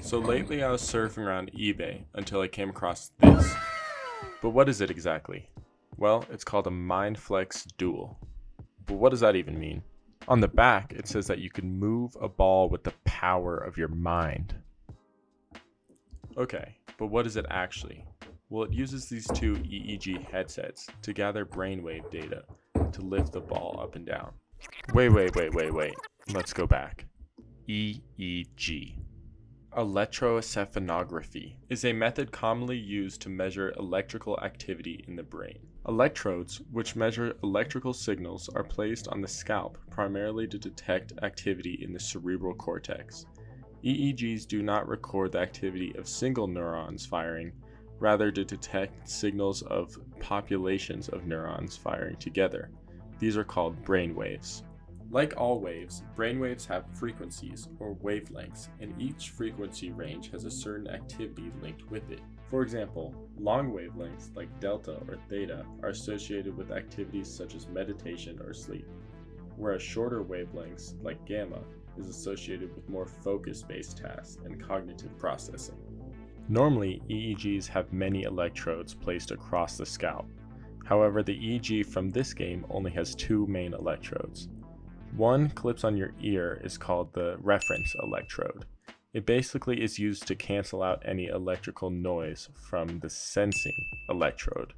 So lately I was surfing around eBay until I came across this. But what is it exactly? Well, it's called a Mindflex Dual. But what does that even mean? On the back, it says that you can move a ball with the power of your mind. Okay, but what is it actually? Well, it uses these two EEG headsets to gather brainwave data to lift the ball up and down. Wait. Let's go back. EEG. Electroencephalography is a method commonly used to measure electrical activity in the brain. Electrodes, which measure electrical signals, are placed on the scalp primarily to detect activity in the cerebral cortex. EEGs do not record the activity of single neurons firing, rather to detect signals of populations of neurons firing together. These are called brainwaves. Like all waves, brainwaves have frequencies, or wavelengths, and each frequency range has a certain activity linked with it. For example, long wavelengths like delta or theta are associated with activities such as meditation or sleep, whereas shorter wavelengths like gamma is associated with more focus-based tasks and cognitive processing. Normally, EEGs have many electrodes placed across the scalp. However, the EEG from this game only has two main electrodes. One clips on your ear is called the reference electrode. It basically is used to cancel out any electrical noise from the sensing electrode.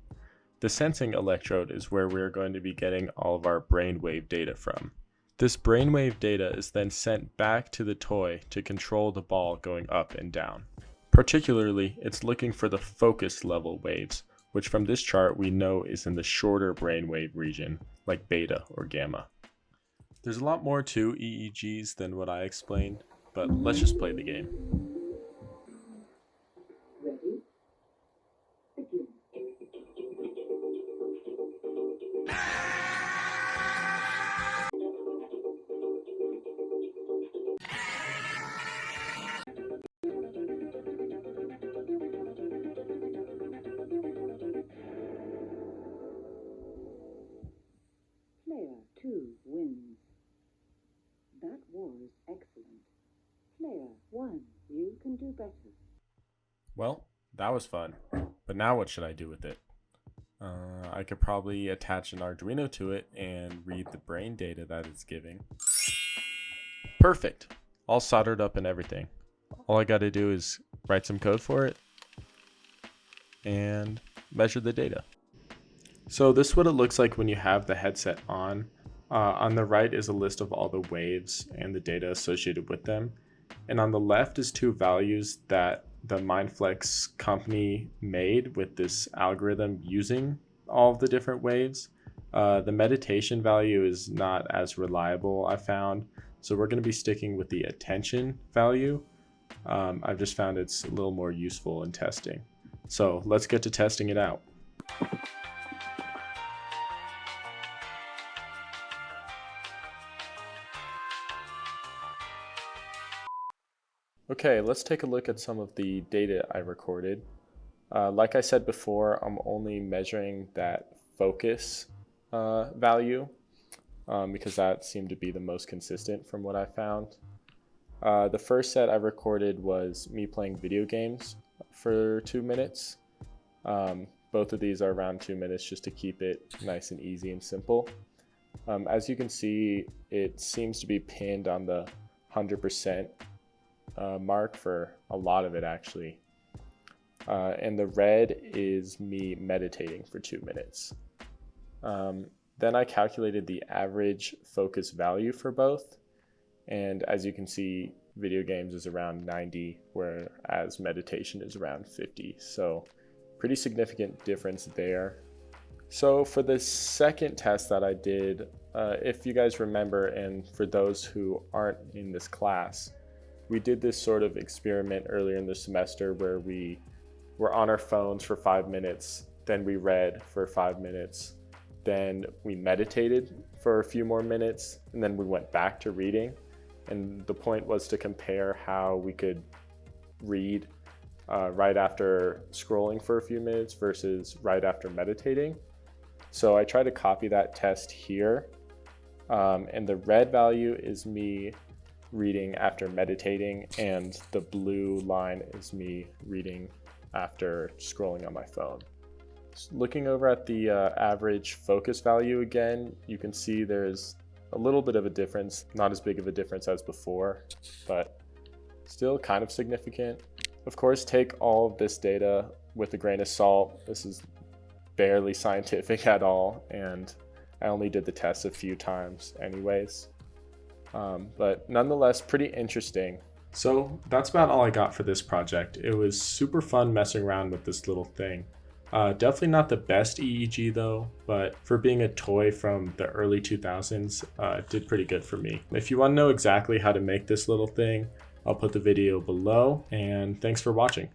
The sensing electrode is where we're going to be getting all of our brainwave data from. This brainwave data is then sent back to the toy to control the ball going up and down. Particularly, it's looking for the focus level waves, which from this chart we know is in the shorter brainwave region, like beta or gamma. There's a lot more to EEGs than what I explained, but let's just play the game. Ready? Begin. Player 2 wins. That was excellent. Player 1, you can do better. Well, that was fun, but now what should I do with it? I could probably attach an Arduino to it and read the brain data that it's giving. Perfect! All soldered up and everything. All I gotta do is write some code for it and measure the data. So this is what it looks like when you have the headset on. On the right is a list of all the waves and the data associated with them. And on the left is two values that the Mindflex company made with this algorithm using all of the different waves. The meditation value is not as reliable, I found. So we're going to be sticking with the attention value. I've just found it's a little more useful in testing. So let's get to testing it out. Okay, let's take a look at some of the data I recorded. Like I said before, I'm only measuring that focus value because that seemed to be the most consistent from what I found. The first set I recorded was me playing video games for 2 minutes. Both of these are around 2 minutes just to keep it nice and easy and simple. As you can see, it seems to be pinned on the 100% mark for a lot of it actually. And the red is me meditating for 2 minutes. Then I calculated the average focus value for both. And as you can see, video games is around 90, whereas meditation is around 50. So pretty significant difference there. So for the second test that I did, if you guys remember, and for those who aren't in this class, we did this sort of experiment earlier in the semester where we were on our phones for 5 minutes, then we read for 5 minutes, then we meditated for a few more minutes, and then we went back to reading. And the point was to compare how we could read right after scrolling for a few minutes versus right after meditating. So I tried to copy that test here. And the red value is me reading after meditating, and the blue line is me reading after scrolling on my phone. Looking over at the average focus value again, you can see there's a little bit of a difference, not as big of a difference as before, but still kind of significant. Of course, take all of this data with a grain of salt. This is barely scientific at all, and I only did the test a few times anyways. But nonetheless, pretty interesting. So that's about all I got for this project. It was super fun messing around with this little thing. Definitely not the best EEG though, but for being a toy from the early 2000s, it did pretty good for me. If you want to know exactly how to make this little thing, I'll put the video below, and thanks for watching.